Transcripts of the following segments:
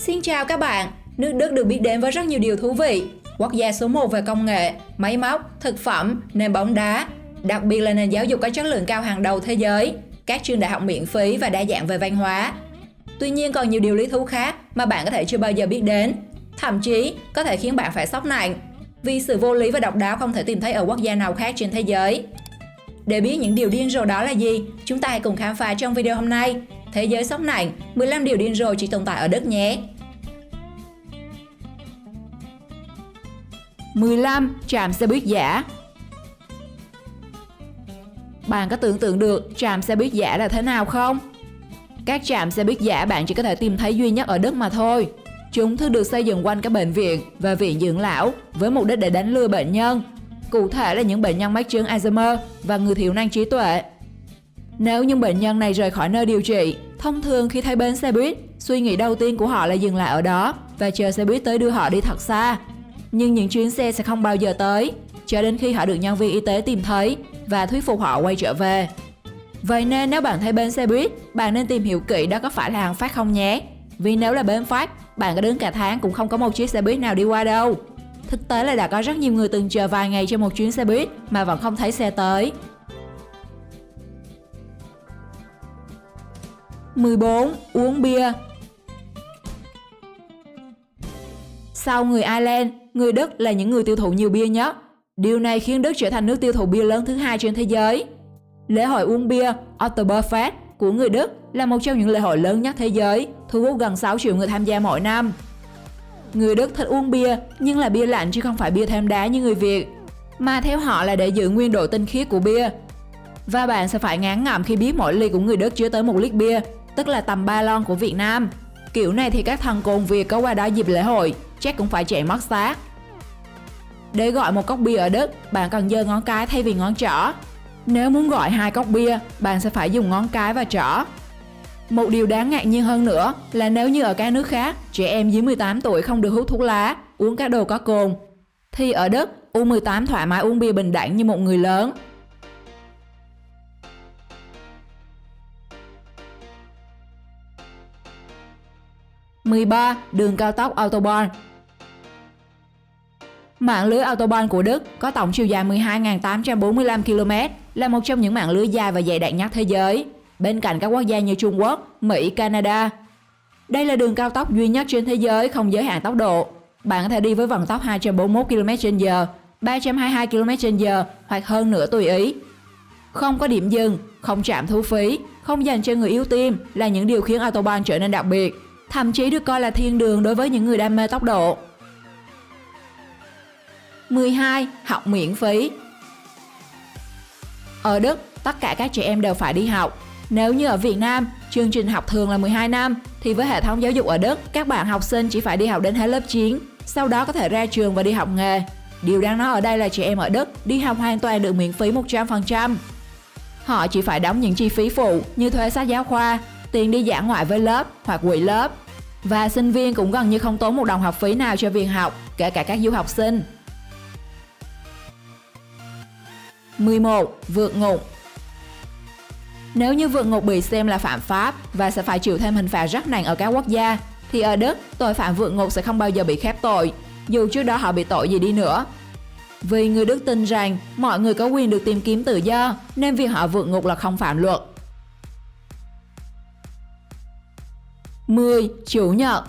Xin chào các bạn, nước Đức được biết đến với rất nhiều điều thú vị. Quốc gia số 1 về công nghệ, máy móc, thực phẩm, nền bóng đá. Đặc biệt là nền giáo dục có chất lượng cao hàng đầu thế giới, các trường đại học miễn phí và đa dạng về văn hóa. Tuy nhiên còn nhiều điều lý thú khác mà bạn có thể chưa bao giờ biết đến. Thậm chí có thể khiến bạn phải sốc nặng, vì sự vô lý và độc đáo không thể tìm thấy ở quốc gia nào khác trên thế giới. Để biết những điều điên rồ đó là gì, chúng ta hãy cùng khám phá trong video hôm nay. Thế giới sốc nặng, 15 điều điên rồ chỉ tồn tại ở Đức nhé. 15. Trạm xe buýt giả. Bạn có tưởng tượng được trạm xe buýt giả là thế nào không? Các trạm xe buýt giả bạn chỉ có thể tìm thấy duy nhất ở Đức mà thôi. Chúng thường được xây dựng quanh các bệnh viện và viện dưỡng lão với mục đích để đánh lừa bệnh nhân, cụ thể là những bệnh nhân mắc chứng Alzheimer và người thiểu năng trí tuệ. Nếu những bệnh nhân này rời khỏi nơi điều trị, thông thường khi thấy bến xe buýt, suy nghĩ đầu tiên của họ là dừng lại ở đó và chờ xe buýt tới đưa họ đi thật xa. Nhưng những chuyến xe sẽ không bao giờ tới, cho đến khi họ được nhân viên y tế tìm thấy và thuyết phục họ quay trở về. Vậy nên nếu bạn thấy bến xe buýt, bạn nên tìm hiểu kỹ đó có phải là hàng phát không nhé. Vì nếu là bến phát, bạn có đứng cả tháng cũng không có một chiếc xe buýt nào đi qua đâu. Thực tế là đã có rất nhiều người từng chờ vài ngày cho một chuyến xe buýt mà vẫn không thấy xe tới. 14. Uống bia. Sau người Ireland, người Đức là những người tiêu thụ nhiều bia nhất. Điều này khiến Đức trở thành nước tiêu thụ bia lớn thứ hai trên thế giới. Lễ hội uống bia Oktoberfest của người Đức là một trong những lễ hội lớn nhất thế giới, thu hút gần 6 triệu người tham gia mỗi năm. Người Đức thích uống bia, nhưng là bia lạnh chứ không phải bia thêm đá như người Việt, mà theo họ là để giữ nguyên độ tinh khiết của bia. Và bạn sẽ phải ngán ngẩm khi biết mỗi ly của người Đức chứa tới 1 lít bia, tức là tầm 3 lon của Việt Nam. Kiểu này thì các thần côn Việt có qua đó dịp lễ hội chắc cũng phải chạy mất xác. Để gọi một cốc bia ở Đức, bạn cần giơ ngón cái thay vì ngón trỏ. Nếu muốn gọi 2 cốc bia, bạn sẽ phải dùng ngón cái và trỏ. Một điều đáng ngạc nhiên hơn nữa là nếu như ở các nước khác, trẻ em dưới 18 tuổi không được hút thuốc lá, uống các đồ có cồn, thì ở Đức, U18 thoải mái uống bia bình đẳng như một người lớn. (13) Đường cao tốc Autobahn. Mạng lưới Autobahn của Đức có tổng chiều dài 12.845 km, là một trong những mạng lưới dài và dày đặc nhất thế giới, bên cạnh các quốc gia như Trung Quốc, Mỹ, Canada. Đây là đường cao tốc duy nhất trên thế giới không giới hạn tốc độ. Bạn có thể đi với vận tốc 241 km/h, 322 km/h hoặc hơn nữa tùy ý. Không có điểm dừng, không trạm thu phí, không dành cho người yếu tim là những điều khiến Autobahn trở nên đặc biệt, thậm chí được coi là thiên đường đối với những người đam mê tốc độ. 12. Học miễn phí. Ở Đức, tất cả các trẻ em đều phải đi học. Nếu như ở Việt Nam, chương trình học thường là 12 năm, thì với hệ thống giáo dục ở Đức, các bạn học sinh chỉ phải đi học đến hết lớp 9, sau đó có thể ra trường và đi học nghề. Điều đáng nói ở đây là trẻ em ở Đức đi học hoàn toàn được miễn phí 100%. Họ chỉ phải đóng những chi phí phụ như thuê sách giáo khoa, tiền đi dã ngoại với lớp hoặc quỹ lớp. Và sinh viên cũng gần như không tốn một đồng học phí nào cho việc học, kể cả các du học sinh. 11. Vượt ngục. Nếu như vượt ngục bị xem là phạm pháp và sẽ phải chịu thêm hình phạt rất nặng ở các quốc gia, thì ở Đức, tội phạm vượt ngục sẽ không bao giờ bị khép tội, dù trước đó họ bị tội gì đi nữa. Vì người Đức tin rằng mọi người có quyền được tìm kiếm tự do, nên việc họ vượt ngục là không phạm luật. 10. Chủ nhật.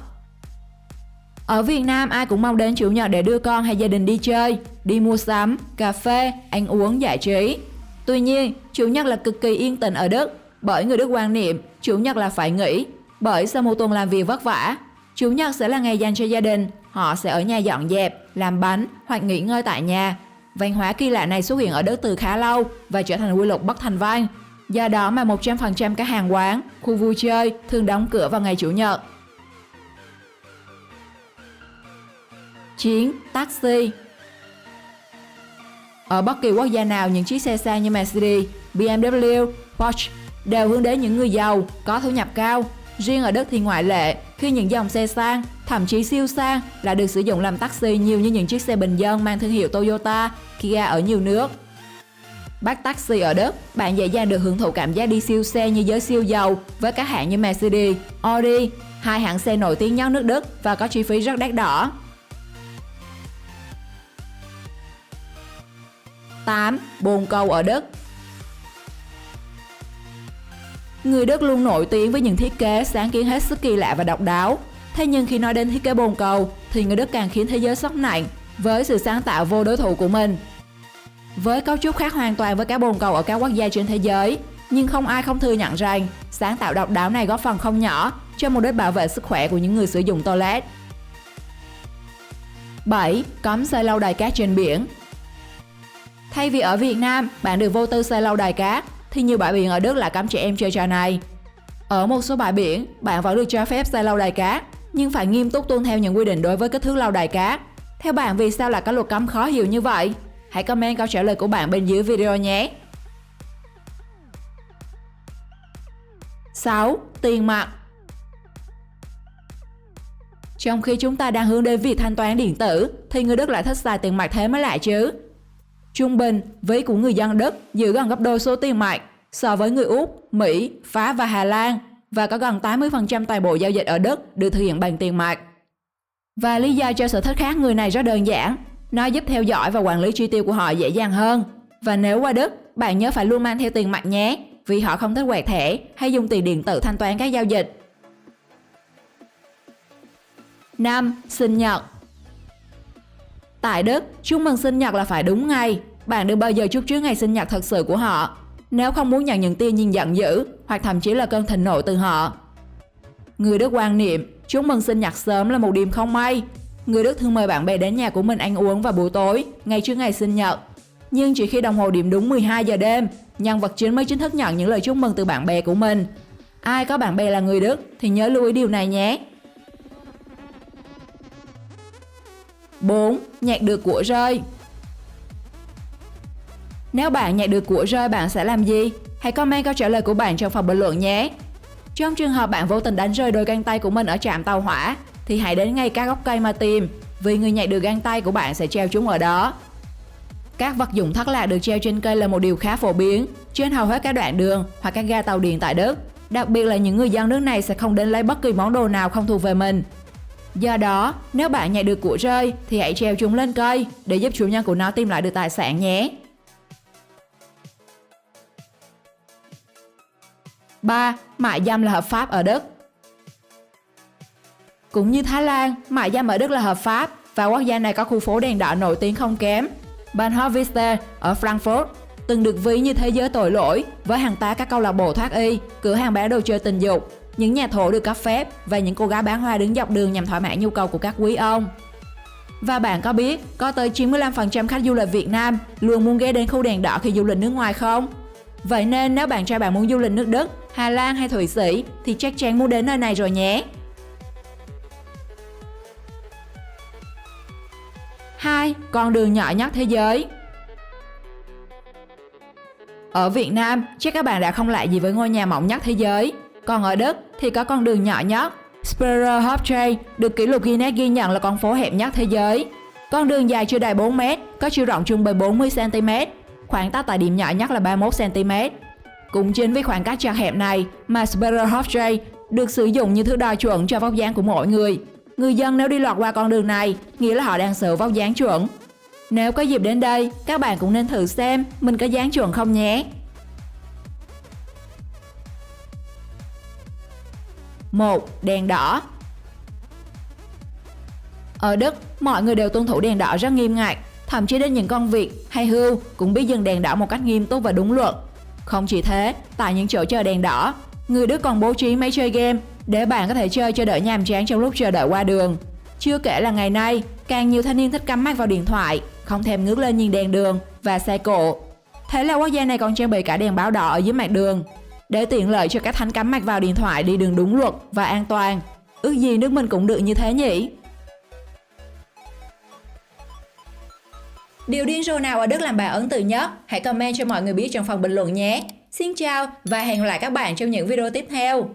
Ở Việt Nam ai cũng mong đến Chủ nhật để đưa con hay gia đình đi chơi, đi mua sắm, cà phê, ăn uống, giải trí. Tuy nhiên, Chủ nhật là cực kỳ yên tĩnh ở Đức, bởi người Đức quan niệm Chủ nhật là phải nghỉ, bởi sau một tuần làm việc vất vả, Chủ nhật sẽ là ngày dành cho gia đình, họ sẽ ở nhà dọn dẹp, làm bánh hoặc nghỉ ngơi tại nhà. Văn hóa kỳ lạ này xuất hiện ở Đức từ khá lâu và trở thành quy luật bất thành văn. Do đó mà 100% các hàng quán, khu vui chơi thường đóng cửa vào ngày Chủ nhật. 9. Taxi. Ở bất kỳ quốc gia nào, những chiếc xe sang như Mercedes, BMW, Porsche đều hướng đến những người giàu, có thu nhập cao. Riêng ở Đức thì ngoại lệ, khi những dòng xe sang, thậm chí siêu sang, lại được sử dụng làm taxi nhiều như những chiếc xe bình dân mang thương hiệu Toyota, Kia ở nhiều nước. Bắt taxi ở Đức, bạn dễ dàng được hưởng thụ cảm giác đi siêu xe như giới siêu giàu với các hãng như Mercedes, Audi, hai hãng xe nổi tiếng nhất nước Đức và có chi phí rất đắt đỏ. 8. Bồn cầu ở Đức. Người Đức luôn nổi tiếng với những thiết kế sáng kiến hết sức kỳ lạ và độc đáo. Thế nhưng khi nói đến thiết kế bồn cầu thì người Đức càng khiến thế giới sốc nặng với sự sáng tạo vô đối thủ của mình. Với cấu trúc khác hoàn toàn với các bồn cầu ở các quốc gia trên thế giới, nhưng không ai không thừa nhận rằng sáng tạo độc đáo này góp phần không nhỏ cho mục đích bảo vệ sức khỏe của những người sử dụng toilet. 7. Cấm xây lâu đài cát trên biển. Thay vì ở Việt Nam, bạn được vô tư xây lâu đài cát, thì nhiều bãi biển ở Đức lại cấm trẻ em chơi trò này. Ở một số bãi biển, bạn vẫn được cho phép xây lâu đài cát, nhưng phải nghiêm túc tuân theo những quy định đối với kích thước lâu đài cát. Theo bạn, vì sao lại có luật cấm khó hiểu như vậy? Hãy comment câu trả lời của bạn bên dưới video nhé! 6. Tiền mặt. Trong khi chúng ta đang hướng đến việc thanh toán điện tử, thì người Đức lại thích xài tiền mặt thế mới lạ chứ. Trung bình, ví của người dân Đức giữ gần gấp đôi số tiền mặt so với người Úc, Mỹ, Pháp và Hà Lan, và có gần 80% toàn bộ giao dịch ở Đức được thực hiện bằng tiền mặt. Và lý do cho sở thích khác người này rất đơn giản, nó giúp theo dõi và quản lý chi tiêu của họ dễ dàng hơn. Và nếu qua Đức, bạn nhớ phải luôn mang theo tiền mặt nhé, vì họ không thích quẹt thẻ hay dùng tiền điện tử thanh toán các giao dịch. 5. Sinh nhật. Tại Đức, chúc mừng sinh nhật là phải đúng ngày. Bạn đừng bao giờ chúc trước ngày sinh nhật thật sự của họ, nếu không muốn nhận những tia nhìn giận dữ hoặc thậm chí là cơn thịnh nộ từ họ. Người Đức quan niệm chúc mừng sinh nhật sớm là một điểm không may. Người Đức thường mời bạn bè đến nhà của mình ăn uống vào buổi tối, ngay trước ngày sinh nhật. Nhưng chỉ khi đồng hồ điểm đúng 12 giờ đêm, nhân vật chính mới chính thức nhận những lời chúc mừng từ bạn bè của mình. Ai có bạn bè là người Đức thì nhớ lưu ý điều này nhé. 4. Nhặt được của rơi. Nếu bạn nhặt được của rơi, bạn sẽ làm gì? Hãy comment câu trả lời của bạn trong phần bình luận nhé. Trong trường hợp bạn vô tình đánh rơi đôi găng tay của mình ở trạm tàu hỏa, thì hãy đến ngay các gốc cây mà tìm, vì người nhặt được găng tay của bạn sẽ treo chúng ở đó. Các vật dụng thất lạc được treo trên cây là một điều khá phổ biến trên hầu hết các đoạn đường hoặc các ga tàu điện tại Đức. Đặc biệt là những người dân nước này sẽ không đến lấy bất kỳ món đồ nào không thuộc về mình. Do đó, nếu bạn nhặt được của rơi thì hãy treo chúng lên cây để giúp chủ nhân của nó tìm lại được tài sản nhé. 3. Mại dâm là hợp pháp ở Đức. Cũng như Thái Lan, mại dâm ở Đức là hợp pháp và quốc gia này có khu phố đèn đỏ nổi tiếng không kém. Bahnhofvista ở Frankfurt từng được ví như thế giới tội lỗi với hàng tá các câu lạc bộ thoát y, cửa hàng bán đồ chơi tình dục, những nhà thổ được cấp phép và những cô gái bán hoa đứng dọc đường nhằm thỏa mãn nhu cầu của các quý ông. Và bạn có biết có tới 95% khách du lịch Việt Nam luôn muốn ghé đến khu đèn đỏ khi du lịch nước ngoài không? Vậy nên nếu bạn trai bạn muốn du lịch nước Đức, Hà Lan hay Thụy Sĩ thì chắc chắn muốn đến nơi này rồi nhé. 2. Con đường nhỏ nhất thế giới. Ở Việt Nam, chắc các bạn đã không lạ gì với ngôi nhà mỏng nhất thế giới. Còn ở Đức thì có con đường nhỏ nhất. Speererhauptstraße được kỷ lục Guinness ghi nhận là con phố hẹp nhất thế giới. Con đường dài chưa đầy 4 m, có chiều rộng trung bình 40 cm, khoảng cách tại điểm nhỏ nhất là 31 cm. Cũng chính vì khoảng cách chật hẹp này mà Speererhauptstraße được sử dụng như thước đo chuẩn cho vóc dáng của mỗi người. Người dân nếu đi lọt qua con đường này, nghĩa là họ đang sở vóc dáng chuẩn. Nếu có dịp đến đây, các bạn cũng nên thử xem mình có dáng chuẩn không nhé. 1. Đèn đỏ. Ở Đức, mọi người đều tuân thủ đèn đỏ rất nghiêm ngặt, thậm chí đến những con vịt hay hươu cũng biết dừng đèn đỏ một cách nghiêm túc và đúng luật. Không chỉ thế, tại những chỗ chờ đèn đỏ, người Đức còn bố trí máy chơi game để bạn có thể chơi cho đỡ nhàm chán trong lúc chờ đợi qua đường. Chưa kể là ngày nay, càng nhiều thanh niên thích cắm mắt vào điện thoại, không thèm ngước lên nhìn đèn đường và xe cộ. Thế là quốc gia này còn trang bị cả đèn báo đỏ ở dưới mặt đường, để tiện lợi cho các thánh cắm mặt vào điện thoại đi đường đúng luật và an toàn. Ước gì nước mình cũng được như thế nhỉ? Điều điên rồ nào ở Đức làm bạn ấn tượng nhất? Hãy comment cho mọi người biết trong phần bình luận nhé. Xin chào và hẹn gặp lại các bạn trong những video tiếp theo.